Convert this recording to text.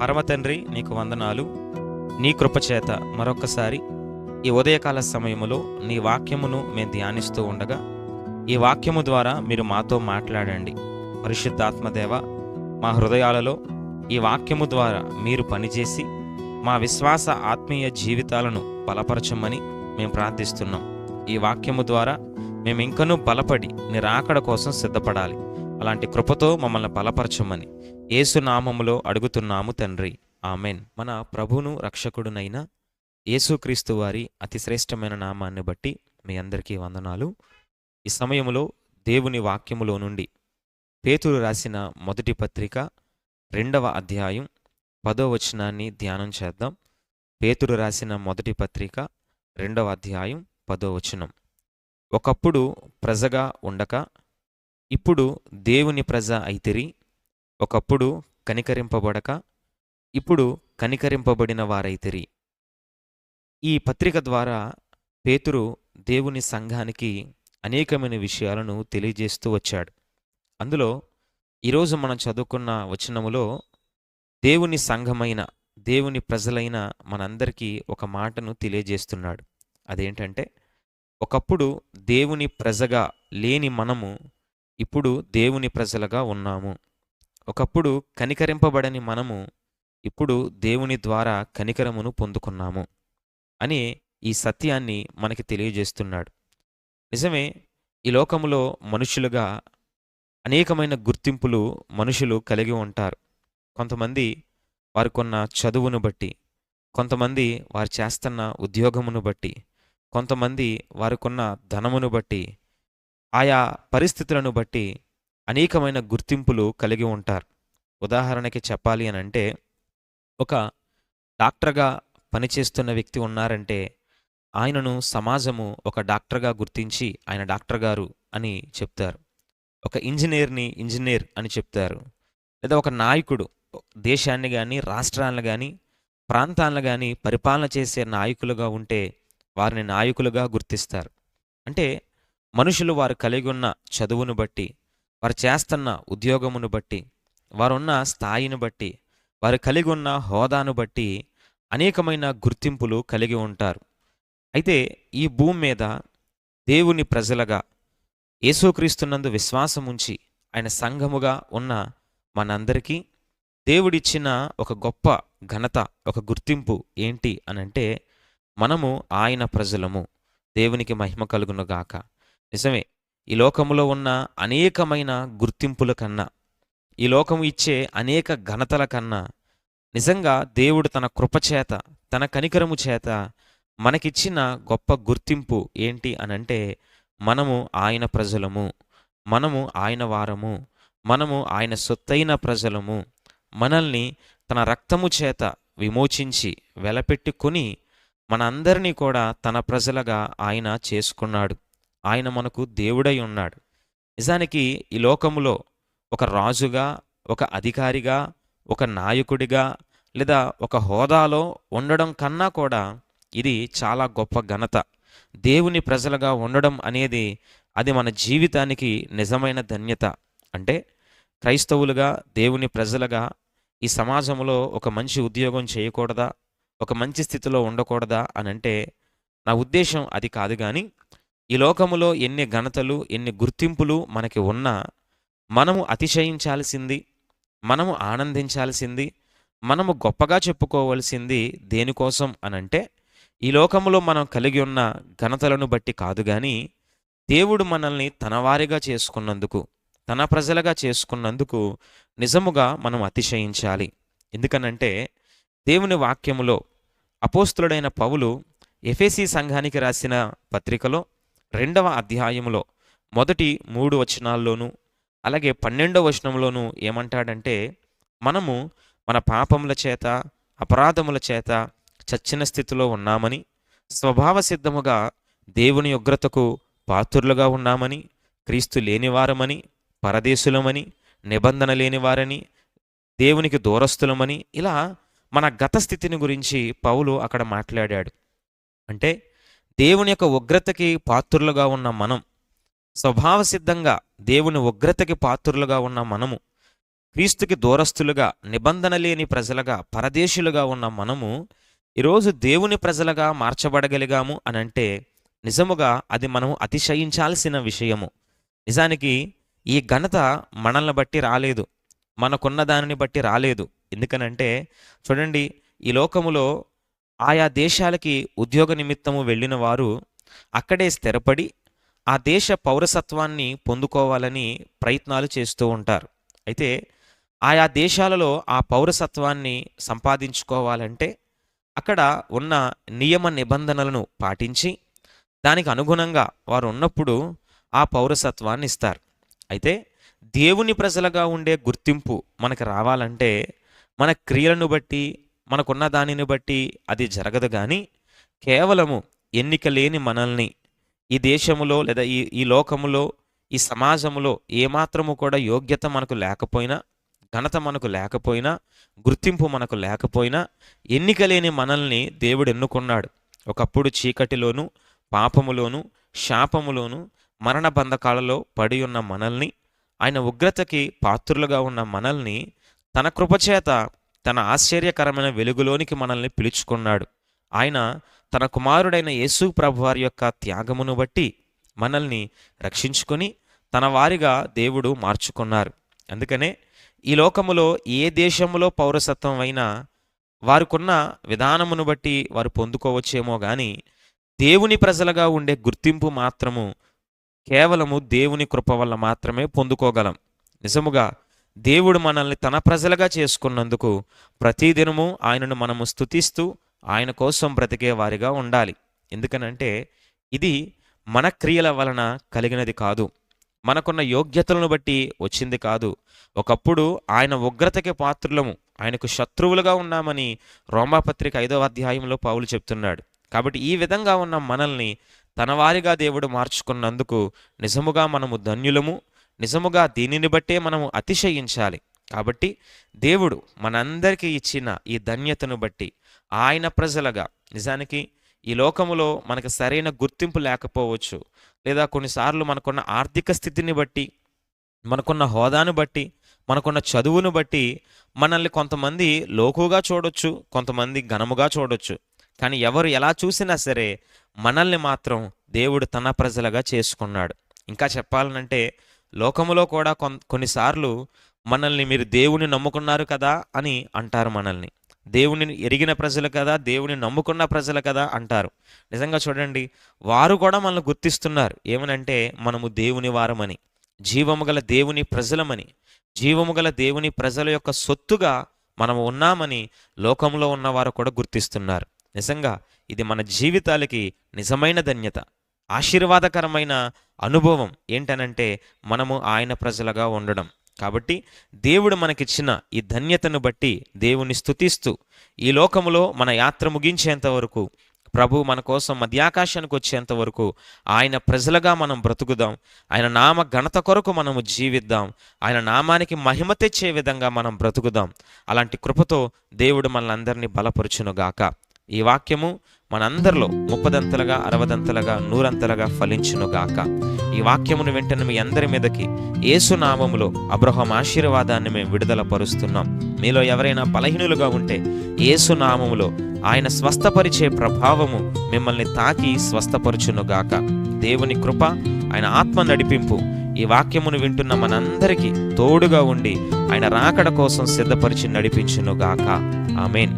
పరమతండ్రి, నీకు వందనాలు. నీ కృపచేత మరొక్కసారి ఈ ఉదయకాల సమయములో నీ వాక్యమును మేము ధ్యానిస్తూ ఉండగా, ఈ వాక్యము ద్వారా మీరు మాతో మాట్లాడండి. పరిశుద్ధాత్మదేవ, మా హృదయాలలో ఈ వాక్యము ద్వారా మీరు పనిచేసి మా విశ్వాస ఆత్మీయ జీవితాలను బలపరచమని మేము ప్రార్థిస్తున్నాం. ఈ వాక్యము ద్వారా మేము ఇంకనూ బలపడి నీ రాకడ కోసం సిద్ధపడాలి. అలాంటి కృపతో మమ్మల్ని బలపరచమని యేసు నామములో అడుగుతున్నాము తండ్రి, ఆమెన్. మన ప్రభువును రక్షకుడునైన యేసుక్రీస్తు వారి అతి శ్రేష్టమైన నామాన్ని బట్టి మీ అందరికీ వందనాలు. ఈ సమయములో దేవుని వాక్యములో నుండి పేతురు రాసిన మొదటి పత్రిక 2వ అధ్యాయం 10వ వచనాన్ని ధ్యానం చేద్దాం. పేతురు రాసిన మొదటి పత్రిక 2వ అధ్యాయం 10వ వచనం. ఒకప్పుడు ప్రజగా ఉండక ఇప్పుడు దేవుని ప్రజ అయితిరి, ఒకప్పుడు కనికరింపబడక ఇప్పుడు కనికరింపబడిన వారైతిరి. ఈ పత్రిక ద్వారా పేతురు దేవుని సంఘానికి అనేకమైన విషయాలను తెలియజేస్తూ వచ్చాడు. అందులో ఈరోజు మనం చదువుకున్న వచనములో దేవుని సంఘమైన దేవుని ప్రజలైన మనందరికీ ఒక మాటను తెలియజేస్తున్నాడు. అదేంటంటే, ఒకప్పుడు దేవుని ప్రజగా లేని మనము ఇప్పుడు దేవుని ప్రజలుగా ఉన్నాము. ఒకప్పుడు కనికరింపబడని మనము ఇప్పుడు దేవుని ద్వారా కనికరమును పొందుకున్నాము అని ఈ సత్యాన్ని మనకి తెలియజేస్తున్నాడు. నిజమే, ఈ లోకములో మనుషులుగా అనేకమైన గుర్తింపులు మనుషులు కలిగి ఉంటారు. కొంతమంది వారికున్న చదువును బట్టి, కొంతమంది వారు చేస్తున్న ఉద్యోగమును బట్టి, కొంతమంది వారికున్న ధనమును బట్టి, ఆయా పరిస్థితులను బట్టి అనేకమైన గుర్తింపులు కలిగి ఉంటారు. ఉదాహరణకి చెప్పాలి అని అంటే, ఒక డాక్టర్గా పనిచేస్తున్న వ్యక్తి ఉన్నారంటే ఆయనను సమాజము ఒక డాక్టర్గా గుర్తించి ఆయన డాక్టర్ గారు అని చెప్తారు. ఒక ఇంజనీర్ని ఇంజనీర్ అని చెప్తారు. లేదా ఒక నాయకుడు దేశాన్ని కానీ రాష్ట్రాలను కానీ ప్రాంతాలను కానీ పరిపాలన చేసే నాయకులుగా ఉంటే వారిని నాయకులుగా గుర్తిస్తారు. అంటే మనుషులు వారు కలిగి ఉన్న చదువును బట్టి, వారు చేస్తున్న ఉద్యోగమును బట్టి, వారున్న స్థాయిని బట్టి, వారు కలిగి ఉన్న హోదాను బట్టి అనేకమైన గుర్తింపులు కలిగి ఉంటారు. అయితే ఈ భూమి మీద దేవుని ప్రజలుగా యేసుక్రీస్తునందు విశ్వాసముంచి ఆయన సంఘముగా ఉన్న మనందరికీ దేవుడిచ్చిన ఒక గొప్ప ఘనత, ఒక గుర్తింపు ఏంటి అనంటే, మనము ఆయన ప్రజలము. దేవునికి మహిమ కలుగునుగాక. నిజమే, ఈ లోకములో ఉన్న అనేకమైన గుర్తింపుల కన్నా, ఈ లోకము ఇచ్చే అనేక ఘనతల కన్నా నిజంగా దేవుడు తన కృపచేత, తన కనికరము చేత మనకిచ్చిన గొప్ప గుర్తింపు ఏంటి అనంటే, మనము ఆయన ప్రజలము, మనము ఆయన వారము, మనము ఆయన సొత్తైన ప్రజలము. మనల్ని తన రక్తము చేత విమోచించి వెలపెట్టుకొని మనందరినీ కూడా తన ప్రజలుగా ఆయన చేసుకున్నాడు. ఆయన మనకు దేవుడై ఉన్నాడు. నిజానికి ఈ లోకములో ఒక రాజుగా, ఒక అధికారిగా, ఒక నాయకుడిగా లేదా ఒక హోదాలో ఉండడం కన్నా కూడా ఇది చాలా గొప్ప ఘనత. దేవుని ప్రజలుగా ఉండడం అనేది అది మన జీవితానికి నిజమైన ధన్యత. అంటే క్రైస్తవులుగా, దేవుని ప్రజలుగా ఈ సమాజంలో ఒక మంచి ఉద్యోగం చేయకూడదా, ఒక మంచి స్థితిలో ఉండకూడదా అనంటే నా ఉద్దేశం అది కాదు. కానీ ఈ లోకములో ఎన్ని ఘనతలు, ఎన్ని గుర్తింపులు మనకి ఉన్నా మనము అతిశయించాల్సింది, మనము ఆనందించాల్సింది, మనము గొప్పగా చెప్పుకోవాల్సింది దేనికోసం అనంటే, ఈ లోకములో మనం కలిగి ఉన్న ఘనతలను బట్టి కాదు కానీ దేవుడు మనల్ని తన వారిగా చేసుకున్నందుకు, తన ప్రజలుగా చేసుకున్నందుకు నిజముగా మనం అతిశయించాలి. ఎందుకనంటే దేవుని వాక్యములో అపోస్తులుడైన పౌలు ఎఫెసీ సంఘానికి రాసిన పత్రికలో 2వ అధ్యాయములో మొదటి 3 వచనాల్లోనూ అలాగే 12వ వచనంలోనూ ఏమంటాడంటే, మనము మన పాపముల చేత, అపరాధముల చేత చచ్చిన స్థితిలో ఉన్నామని, స్వభావ సిద్ధముగా దేవుని ఉగ్రతకు పాత్రులుగా ఉన్నామని, క్రీస్తు లేనివారమని, పరదేశులమని, నిబంధన లేనివారని, దేవునికి దూరస్తులమని, ఇలా మన గత స్థితిని గురించి పౌలు అక్కడ మాట్లాడాడు. అంటే దేవుని యొక్క ఉగ్రతకి పాత్రులుగా ఉన్న మనం, స్వభావ సిద్ధంగా దేవుని ఉగ్రతకి పాత్రులుగా ఉన్న మనము క్రీస్తుకి దూరస్తులుగా, నిబంధన లేని ప్రజలుగా, పరదేశులుగా ఉన్న మనము ఈరోజు దేవుని ప్రజలుగా మార్చబడగలిగాము అనంటే నిజముగా అది మనం అతిశయించాల్సిన విషయము. నిజానికి ఈ ఘనత మనల్ని బట్టి రాలేదు, మనకున్న దానిని బట్టి రాలేదు. ఎందుకనంటే చూడండి, ఈ లోకములో ఆయా దేశాలకి ఉద్యోగ నిమిత్తము వెళ్ళిన వారు అక్కడే స్థిరపడి ఆ దేశ పౌరసత్వాన్ని పొందుకోవాలని ప్రయత్నాలు చేస్తూ ఉంటారు. అయితే ఆయా దేశాలలో ఆ పౌరసత్వాన్ని సంపాదించుకోవాలంటే అక్కడ ఉన్న నియమ నిబంధనలను పాటించి దానికి అనుగుణంగా వారు ఉన్నప్పుడు ఆ పౌరసత్వాన్ని ఇస్తారు. అయితే దేవుని ప్రజలుగా ఉండే గుర్తింపు మనకు రావాలంటే మన క్రియలను బట్టి, మనకున్న దానిని బట్టి అది జరగదు. కానీ కేవలము ఎన్నిక లేని మనల్ని ఈ దేశములో లేదా ఈ లోకములో, ఈ సమాజములో ఏమాత్రము కూడా యోగ్యత మనకు లేకపోయినా, ఘనత మనకు లేకపోయినా, గుర్తింపు మనకు లేకపోయినా, ఎన్నిక లేని మనల్ని దేవుడు ఎన్నుకున్నాడు. ఒకప్పుడు చీకటిలోను, పాపములోను, శాపములోను, మరణ బంధకాలలో పడి ఉన్న మనల్ని, ఆయన ఉగ్రతకి పాత్రులుగా ఉన్న మనల్ని తన కృపచేత తన ఆశ్చర్యకరమైన వెలుగులోనికి మనల్ని పిలుచుకున్నాడు. ఆయన తన కుమారుడైన యేసు ప్రభువారి యొక్క త్యాగమును బట్టి మనల్ని రక్షించుకొని తన వారిగా దేవుడు మార్చుకున్నారు. అందుకనే ఈ లోకములో ఏ దేశములో పౌరసత్వం అయినా వారికున్న విధానమును బట్టి వారు పొందుకోవచ్చేమో కానీ దేవుని ప్రజలుగా ఉండే గుర్తింపు మాత్రము కేవలము దేవుని కృప వల్ల మాత్రమే పొందుకోగలం. నిజముగా దేవుడు మనల్ని తన ప్రజలుగా చేసుకున్నందుకు ప్రతిదినము ఆయనను మనము స్తుతిస్తూ ఆయన కోసం బ్రతికే వారిగా ఉండాలి. ఎందుకనంటే ఇది మన క్రియల వలన కలిగినది కాదు, మనకున్న యోగ్యతలను బట్టి వచ్చింది కాదు. ఒకప్పుడు ఆయన ఉగ్రతకి పాత్రులము, ఆయనకు శత్రువులుగా ఉన్నామని రోమాపత్రిక 5వ అధ్యాయంలో పౌలు చెప్తున్నాడు. కాబట్టి ఈ విధంగా ఉన్న మనల్ని తన వారిగా దేవుడు మార్చుకున్నందుకు నిజముగా మనము ధన్యులము. నిజముగా దీనిని బట్టే మనము అతిశయించాలి. కాబట్టి దేవుడు మనందరికీ ఇచ్చిన ఈ ధన్యతను బట్టి ఆయన ప్రజలుగా, నిజానికి ఈ లోకములో మనకు సరైన గుర్తింపు లేకపోవచ్చు, లేదా కొన్నిసార్లు మనకున్న ఆర్థిక స్థితిని బట్టి, మనకున్న హోదాను బట్టి, మనకున్న చదువును బట్టి మనల్ని కొంతమంది లోకుగా చూడొచ్చు, కొంతమంది ఘనముగా చూడొచ్చు. కానీ ఎవరు ఎలా చూసినా సరే మనల్ని మాత్రం దేవుడు తన ప్రజలుగా చేసుకున్నాడు. ఇంకా చెప్పాలనంటే లోకములో కూడా కొన్నిసార్లు మనల్ని మీరు దేవుని నమ్ముకున్నారు కదా అని అంటారు. మనల్ని దేవుని ఎరిగిన ప్రజలు కదా, దేవుని నమ్ముకున్న ప్రజలు కదా అంటారు. నిజంగా చూడండి, వారు కూడా మనల్ని గుర్తిస్తున్నారు. ఏమనంటే మనము దేవుని వారమని, జీవము గల దేవుని ప్రజలమని, జీవము గల దేవుని ప్రజల యొక్క సొత్తుగా మనము ఉన్నామని లోకంలో ఉన్నవారు కూడా గుర్తిస్తున్నారు. నిజంగా ఇది మన జీవితాలకి నిజమైన ధన్యత, ఆశీర్వాదకరమైన అనుభవం. ఏంటనంటే మనము ఆయన ప్రజలుగా ఉండడం. కాబట్టి దేవుడు మనకిచ్చిన ఈ ధన్యతను బట్టి దేవుని స్తుతిస్తూ ఈ లోకములో మన యాత్ర ముగించేంత వరకు, ప్రభు మన కోసం మధ్యాకాశానికి వచ్చేంత వరకు ఆయన ప్రజలుగా మనం బ్రతుకుదాం. ఆయన నామ ఘనత కొరకు మనము జీవిద్దాం. ఆయన నామానికి మహిమ తెచ్చే విధంగా మనం బ్రతుకుదాం. అలాంటి కృపతో దేవుడు మనల్ని బలపరుచునుగాక. ఈ వాక్యము మనందరిలో 30దంతలుగా, 60దంతలుగా, 100అంతలుగా ఫలించునుగాక. ఈ వాక్యమును వెంటనే మీ అందరి మీదకి యేసు నామములో అబ్రహాం ఆశీర్వాదాన్ని మేము విడుదల పరుస్తున్నాం. మీలో ఎవరైనా బలహీనులుగా ఉంటే యేసు నామములో ఆయన స్వస్థపరిచే ప్రభావము మిమ్మల్ని తాకి స్వస్థపరుచునుగాక. దేవుని కృప, ఆయన ఆత్మ నడిపింపు ఈ వాక్యమును వింటున్న మనందరికీ తోడుగా ఉండి ఆయన రాకడ కోసం సిద్ధపరిచి నడిపించునుగాక. ఆమేన్.